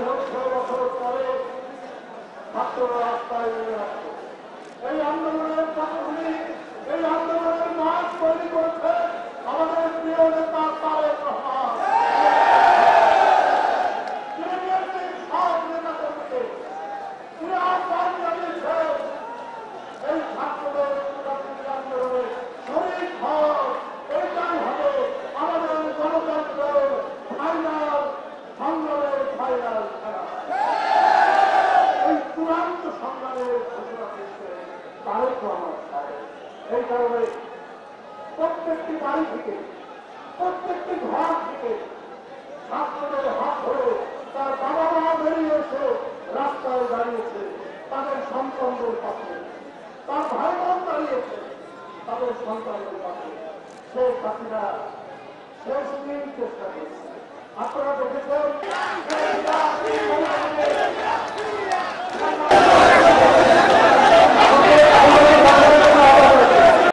বছর পরে ছাত্র রাস্তায় নেমে আসছে। এই আন্দোলনের পটভূমি, এই আন্দোলনের মাঠ তৈরি করেছে আমাদের প্রিয় নেতা তারেক রহমান। সব নেতা কর্মীকে তিনি আহ্বান জানিয়েছেন এই ছাত্রদের আন্দোলনে শরীর হন। এটাই হবে আমাদের গণতন্ত্রের ফাইনাল সংগ্রামের ফাইনাল খেলা। এই চূড়ান্ত সংগ্রামের ঘোষণা দিচ্ছে তারেক রহমান সাহেব। এই কারণে প্রত্যেকটি বাড়ি থেকে, প্রত্যেকটি ঘর থেকে ছাত্রদের হাত ধরে তার বাবা মা বেরিয়ে এসে রাস্তায় দাঁড়িয়েছে তাদের সন্তানদের পাশে, তার ভাই বোন দাঁড়িয়েছে তাদের সন্তানদের পাশে। শেখ হাসিনা শেষ দিন চেষ্টা করেছে। আপনারা দেখেছেন